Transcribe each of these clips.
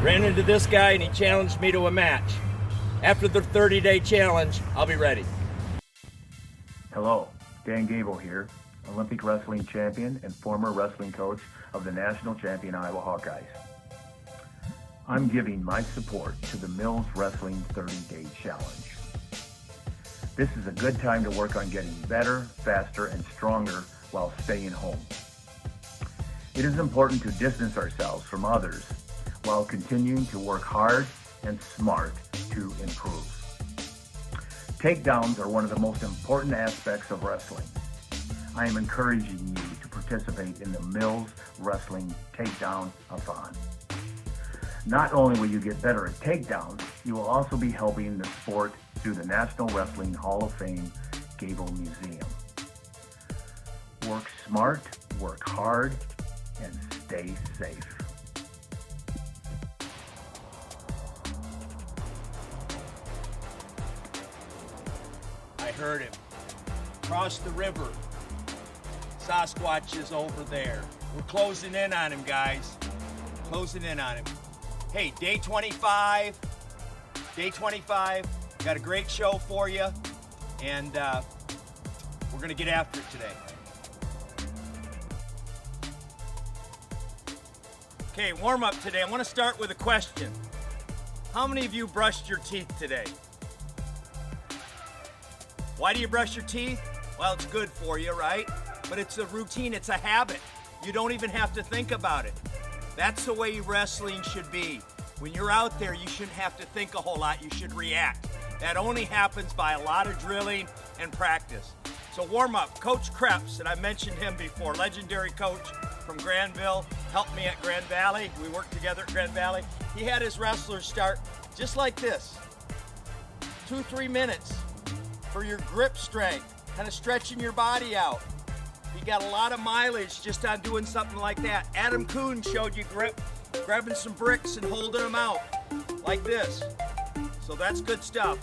Ran into this guy and he challenged me to a match. After the 30-day challenge, I'll be ready. Hello, Dan Gable here, Olympic wrestling champion and former wrestling coach of the national champion Iowa Hawkeyes. I'm giving my support to the Mills Wrestling 30-Day Challenge. This is a good time to work on getting better, faster, and stronger while staying home. It is important to distance ourselves from others while continuing to work hard and smart to improve. Takedowns are one of the most important aspects of wrestling. I am encouraging you to participate in the Mills Wrestling Takedown-a-thon. Not only will you get better at takedowns, you will also be helping the sport through the National Wrestling Hall of Fame Gable Museum. Work smart, work hard, and stay safe. I heard him. Across the river. Sasquatch is over there. We're closing in on him, guys. Closing in on him. Hey, day 25. Day 25. Got a great show for you. And we're going to get after it today. Okay, warm up today. I want to start with a question. How many of you brushed your teeth today? Why do you brush your teeth? Well, it's good for you, right? But it's a routine, it's a habit. You don't even have to think about it. That's the way wrestling should be. When you're out there, you shouldn't have to think a whole lot, you should react. That only happens by a lot of drilling and practice. So warm up, Coach Krebs, and I mentioned him before, legendary coach from Granville, helped me at Grand Valley. We worked together at Grand Valley. He had his wrestlers start just like this. 2-3 minutes for your grip strength, kind of stretching your body out. You got a lot of mileage just on doing something like that. Adam Kuhn showed you grip, grabbing some bricks and holding them out like this. So that's good stuff.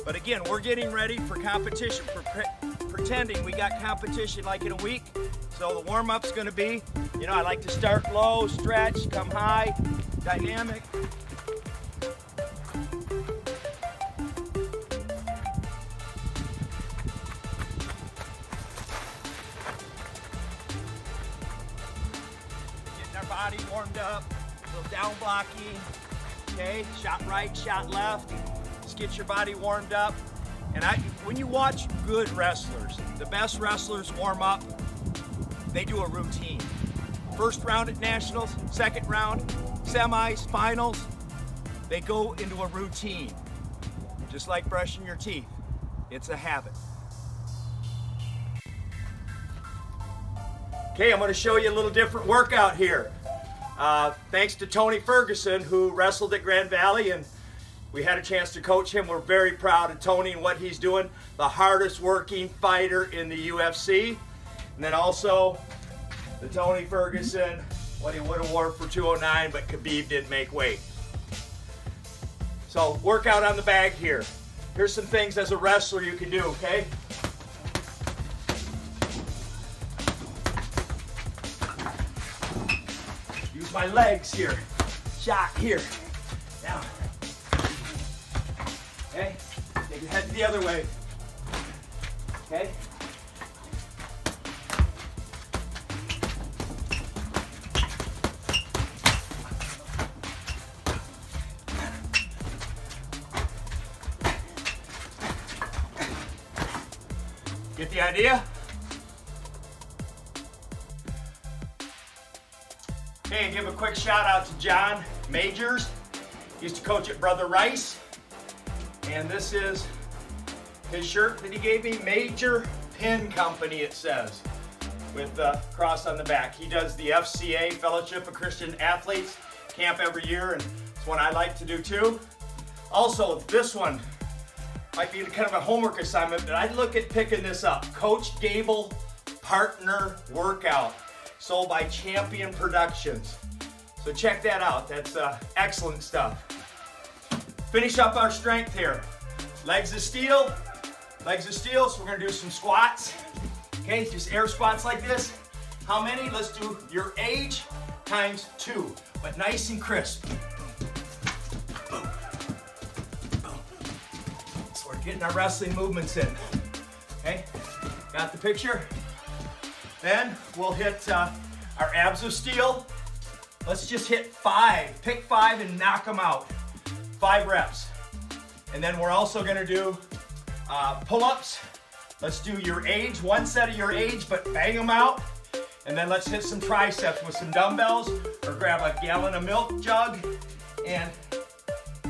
But again, we're getting ready for competition, pretending we got competition like in a week. So the warm-up's gonna be, you know, I like to start low, stretch, come high, dynamic. Getting our body warmed up, a little down blocking, okay? Shot right, shot left. Just get your body warmed up. And when you watch good wrestlers, the best wrestlers warm up, they do a routine. First round at nationals, second round, semis, finals, they go into a routine. Just like brushing your teeth. It's a habit. Okay, I'm gonna show you a little different workout here. Thanks to Tony Ferguson, who wrestled at Grand Valley, and we had a chance to coach him. We're very proud of Tony and what he's doing. The hardest working fighter in the UFC. And then also the Tony Ferguson, what he would have wore for 209, but Khabib didn't make weight. So workout on the bag here. Here's some things as a wrestler you can do, okay? Use my legs here. Shot here. Now. Okay? Take your head the other way. Okay? Get the idea? Okay, give a quick shout out to John Majors. Used to coach at Brother Rice. And this is his shirt that he gave me, Major Pin Company, it says, with the cross on the back. He does the FCA, Fellowship of Christian Athletes, camp every year, and it's one I like to do too. Also, this one might be kind of a homework assignment, but I'd look at picking this up. Coach Gable Partner Workout, sold by Champion Productions. So check that out, that's excellent stuff. Finish up our strength here. Legs of steel, so we're gonna do some squats. Okay, just air squats like this. How many? Let's do your age times 2, but nice and crisp. Getting our wrestling movements in. Okay, got the picture? Then we'll hit our abs of steel. Let's just hit 5. Pick 5 and knock them out. 5 reps. And then we're also gonna do pull-ups. Let's do your age, 1 set of your age, but bang them out. And then let's hit some triceps with some dumbbells, or grab a gallon of milk jug, and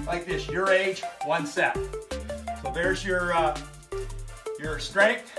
like this, your age, 1 set. So there's your strength.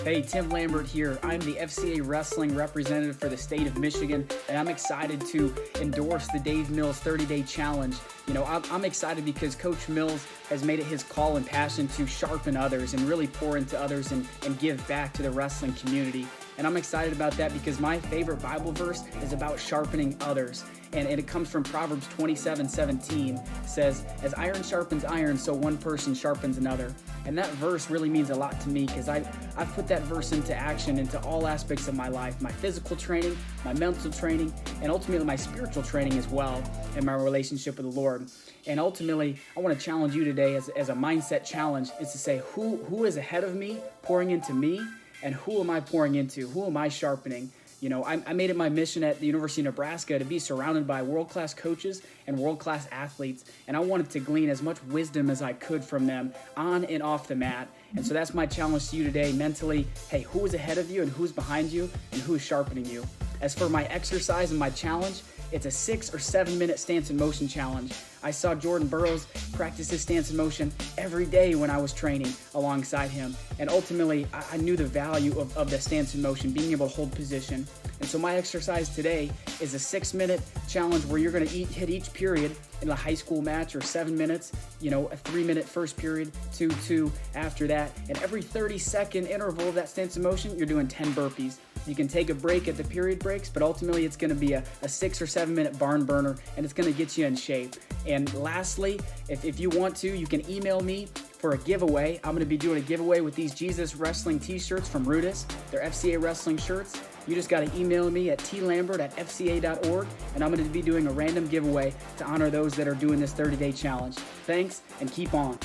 Hey, Tim Lambert here. I'm the FCA Wrestling representative for the state of Michigan, and I'm excited to endorse the Dave Mills 30-Day Challenge. You know, I'm excited because Coach Mills has made it his call and passion to sharpen others and really pour into others and give back to the wrestling community. And I'm excited about that because my favorite Bible verse is about sharpening others. And it comes from Proverbs 27:17. Says, as iron sharpens iron, so one person sharpens another. And that verse really means a lot to me because I've put that verse into action into all aspects of my life. My physical training, my mental training, and ultimately my spiritual training as well, and my relationship with the Lord. And ultimately, I want to challenge you today as a mindset challenge is to say, who is ahead of me, pouring into me, and who am I pouring into? Who am I sharpening? You know, I made it my mission at the University of Nebraska to be surrounded by world-class coaches and world-class athletes, and I wanted to glean as much wisdom as I could from them on and off the mat. And so that's my challenge to you today mentally. Hey, who is ahead of you and who's behind you and who is sharpening you? As for my exercise and my challenge, it's a 6 or 7 minute stance and motion challenge. I saw Jordan Burroughs practice his stance and motion every day when I was training alongside him. And ultimately, I knew the value of the stance and motion, being able to hold position. And so my exercise today is a 6 minute challenge where you're gonna hit each period in a high school match, or 7 minutes, you know, a 3 minute first period, 2 after that. And every 30-second interval of that stance and motion, you're doing 10 burpees. You can take a break at the period breaks, but ultimately it's going to be a 6 or 7 minute barn burner, and it's going to get you in shape. And lastly, if you want to, you can email me for a giveaway. I'm going to be doing a giveaway with these Jesus Wrestling t-shirts from Rudis. They're FCA Wrestling shirts. You just got to email me at tlambert@fca.org, and I'm going to be doing a random giveaway to honor those that are doing this 30-day challenge. Thanks, and keep on.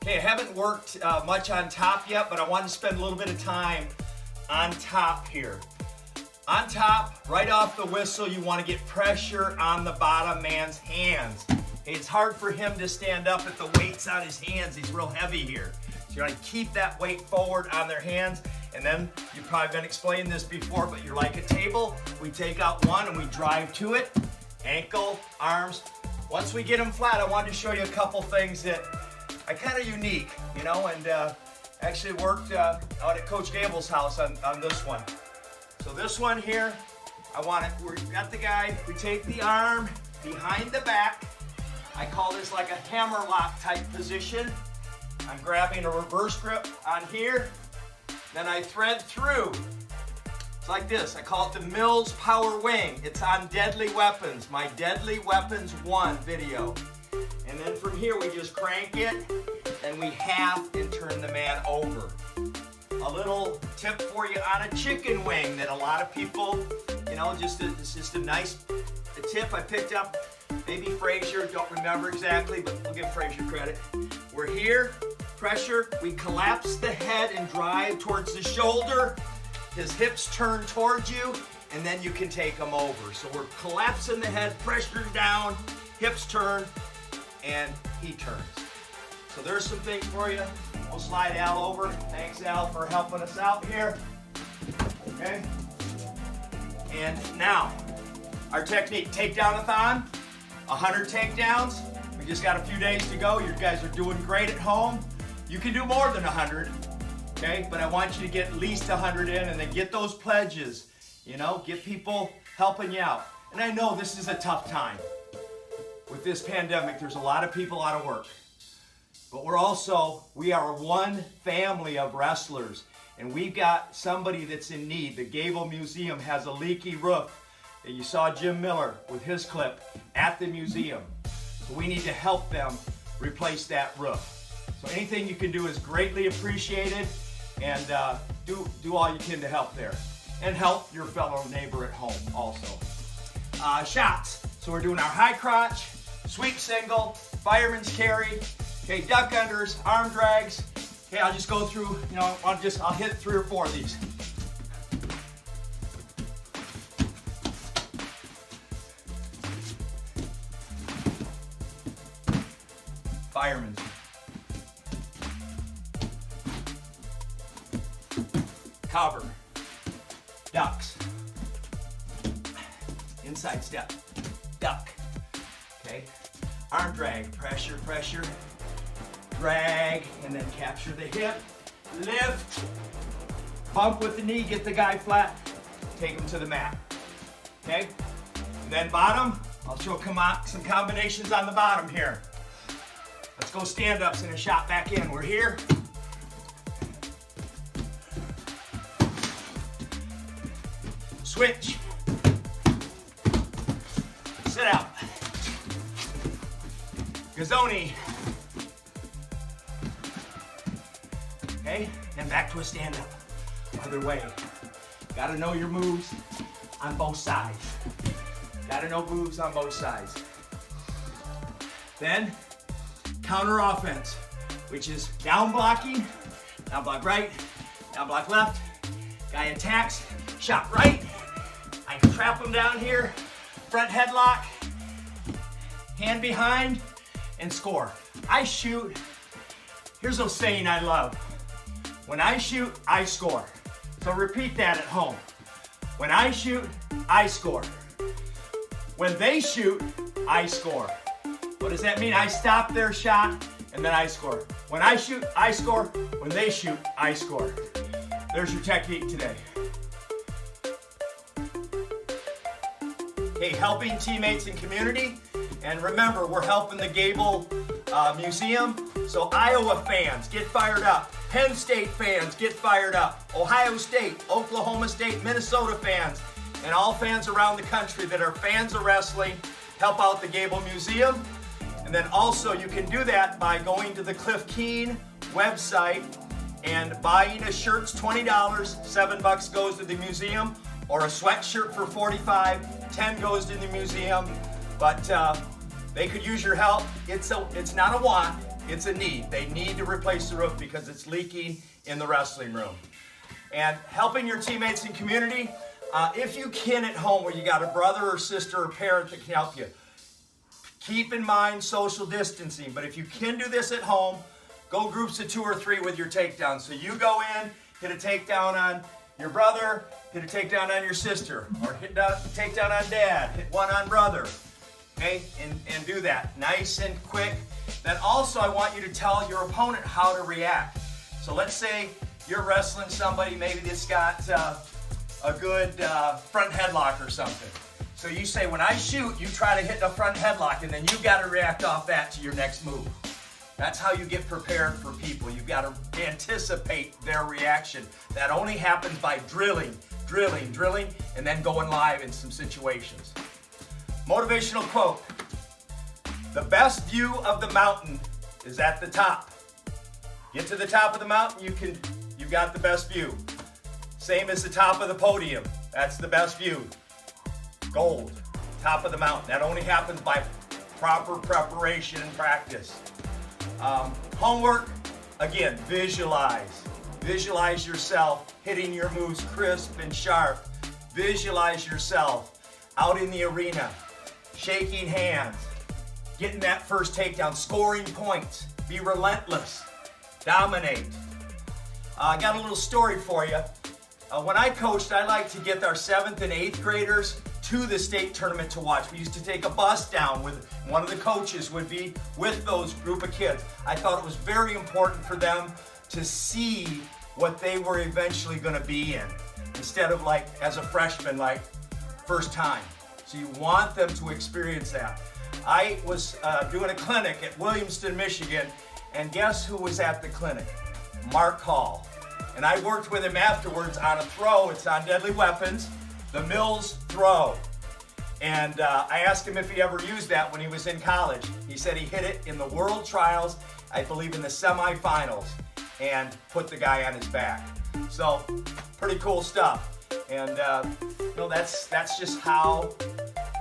Okay, I haven't worked much on top yet, but I want to spend a little bit of time on top here. On top, right off the whistle, you want to get pressure on the bottom man's hands. It's hard for him to stand up if the weight's on his hands. He's real heavy here. So you're going to keep that weight forward on their hands. And then, you've probably been explaining this before, but you're like a table. We take out one and we drive to it. Ankle, arms. Once we get them flat, I wanted to show you a couple things that are kind of unique, you know, and actually worked out at Coach Gable's house on this one. So this one here, we got the guy, we take the arm behind the back. I call this like a hammerlock type position. I'm grabbing a reverse grip on here. Then I thread through. It's like this. I call it the Mills Power Wing. It's on Deadly Weapons, my Deadly Weapons 1 video. And then from here, we just crank it, and we half and turn the man over. A little tip for you on a chicken wing that a lot of people, you know, it's just a nice tip I picked up. Maybe Frazier, don't remember exactly, but we'll give Frazier credit. We're here, pressure, we collapse the head and drive towards the shoulder. His hips turn towards you, and then you can take him over. So we're collapsing the head, pressure down, hips turn, and he turns. So there's some things for you. We'll slide Al over. Thanks, Al, for helping us out here. Okay? And now, our technique, takedown-a-thon, 100 takedowns. We just got a few days to go. You guys are doing great at home. You can do more than 100, okay? But I want you to get at least 100 in, and then get those pledges. You know, get people helping you out. And I know this is a tough time. With this pandemic, there's a lot of people out of work. But we are one family of wrestlers, and we've got somebody that's in need. The Gable Museum has a leaky roof. You saw Jim Miller with his clip at the museum. So we need to help them replace that roof. So anything you can do is greatly appreciated, and do all you can to help there. And help your fellow neighbor at home also. Shots. So we're doing our high crotch, sweep single, fireman's carry, okay, duck unders, arm drags. Okay, I'll just go through, I'll hit 3 or 4 of these. Fireman's. Cover. Ducks. Inside step. Duck. Okay. Arm drag. Pressure, pressure. Drag, and then capture the hip. Lift. Bump with the knee, get the guy flat. Take him to the mat. Okay? And then bottom, I'll show some combinations on the bottom here. Let's go stand-ups and a shot back in. We're here. Switch. Sit out. Gazzoni. Okay, and back to a stand-up. Other way. Gotta know your moves on both sides. Gotta know moves on both sides. Then, counter offense, which is down blocking, down block right, down block left. Guy attacks, shot right. I can trap him down here. Front headlock, hand behind, and score. I shoot. Here's a saying I love. When I shoot, I score. So repeat that at home. When I shoot, I score. When they shoot, I score. What does that mean? I stop their shot and then I score. When I shoot, I score. When they shoot, I score. There's your technique today. Okay, helping teammates and community. And remember, we're helping the GABLE Museum. So Iowa fans, get fired up. Penn State fans, get fired up. Ohio State, Oklahoma State, Minnesota fans, and all fans around the country that are fans of wrestling, help out the GABLE Museum. And then also you can do that by going to the QUINN website and buying a shirt's $20, $7 goes to the museum, or a sweatshirt for $45, $10 goes to the museum. But they could use your help. It's not a want, it's a need. They need to replace the roof because it's leaking in the wrestling room. And helping your teammates and community, if you can at home where you got a brother or sister or parent that can help you, keep in mind social distancing. But if you can do this at home, go groups of 2 or 3 with your takedowns. So you go in, hit a takedown on your brother, hit a takedown on your sister, or hit a takedown on dad, hit one on brother. Okay, and do that nice and quick. Then also I want you to tell your opponent how to react. So let's say you're wrestling somebody, maybe that's got a good front headlock or something. So you say, when I shoot, you try to hit a front headlock, and then you've got to react off that to your next move. That's how you get prepared for people. You've got to anticipate their reaction. That only happens by drilling, and then going live in some situations. Motivational quote: the best view of the mountain is at the top. Get to the top of the mountain, you've got the best view. Same as the top of the podium. That's the best view. Gold, top of the mountain. That only happens by proper preparation and practice. Homework, again, visualize. Visualize yourself hitting your moves crisp and sharp. Visualize yourself out in the arena, shaking hands, getting that first takedown, scoring points. Be relentless. Dominate. I got a little story for you. When I coached, I liked to get our 7th and 8th graders to the state tournament to watch. We used to take a bus down with one of the coaches would be with those group of kids. I thought it was very important for them to see what they were eventually going to be in, instead of like as a freshman, like first time. So you want them to experience that. I was doing a clinic at Williamston, Michigan, and guess who was at the clinic? Mark Hall. And I worked with him afterwards on a throw. It's on deadly weapons, the Mills throw. And I asked him if he ever used that when he was in college. He said he hit it in the world trials, I believe in the semifinals, and put the guy on his back. So pretty cool stuff. And that's just how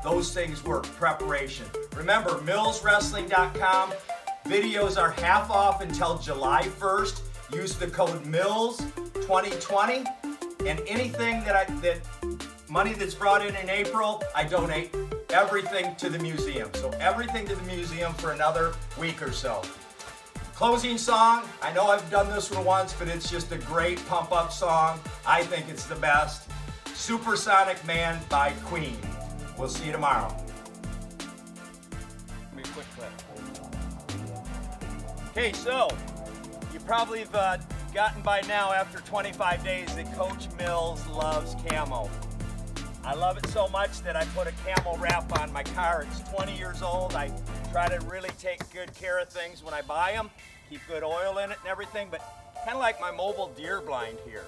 those things work, preparation. Remember, millswrestling.com. Videos are half off until July 1st. Use the code MILLS2020. And anything that money that's brought in April, I donate everything to the museum. So everything to the museum for another week or so. Closing song, I know I've done this one once, but it's just a great pump-up song. I think it's the best. Supersonic Man by QUINN. We'll see you tomorrow. Give me a quick clip. Okay, so you probably have gotten by now after 25 days that Coach Mills loves camo. I love it so much that I put a camo wrap on my car. It's 20 years old. I try to really take good care of things when I buy them, keep good oil in it and everything, but kind of like my mobile deer blind here.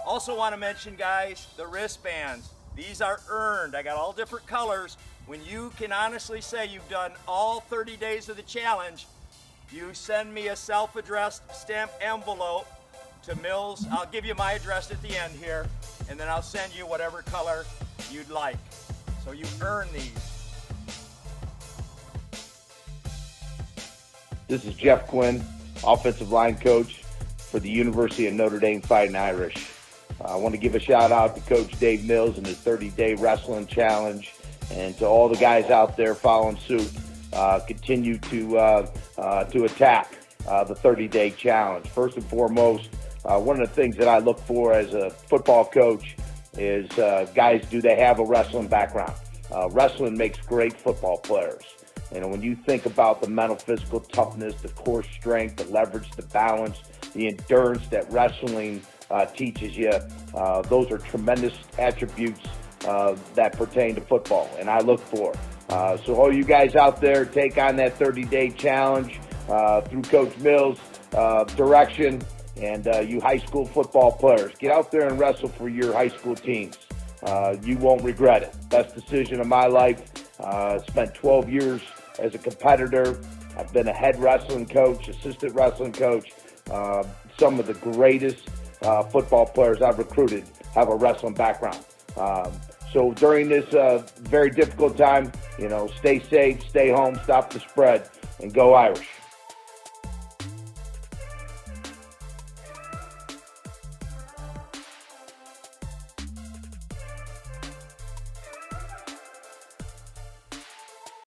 Also want to mention, guys, the wristbands. These are earned. I got all different colors. When you can honestly say you've done all 30 days of the challenge, you send me a self-addressed stamped envelope to Mills. I'll give you my address at the end here, and then I'll send you whatever color you'd like. So you earn these. This is Jeff Quinn, offensive line coach for the University of Notre Dame Fighting Irish. I want to give a shout out to Coach Dave Mills and his 30-day wrestling challenge, and to all the guys out there following suit. Continue to attack the 30-day challenge. First and foremost, one of the things that I look for as a football coach is guys, do they have a wrestling background? Wrestling makes great football players. You know, when you think about the mental, physical toughness, the core strength, the leverage, the balance, the endurance that wrestling teaches you, those are tremendous attributes that pertain to football, and I look for. So all you guys out there, take on that 30-day challenge through Coach Mills' direction, and you high school football players, get out there and wrestle for your high school teams. You won't regret it. Best decision of my life. Spent 12 years as a competitor. I've been a head wrestling coach, assistant wrestling coach. Some of the greatest football players I've recruited have a wrestling background. So during this very difficult time, you know, stay safe, stay home, stop the spread, and go Irish.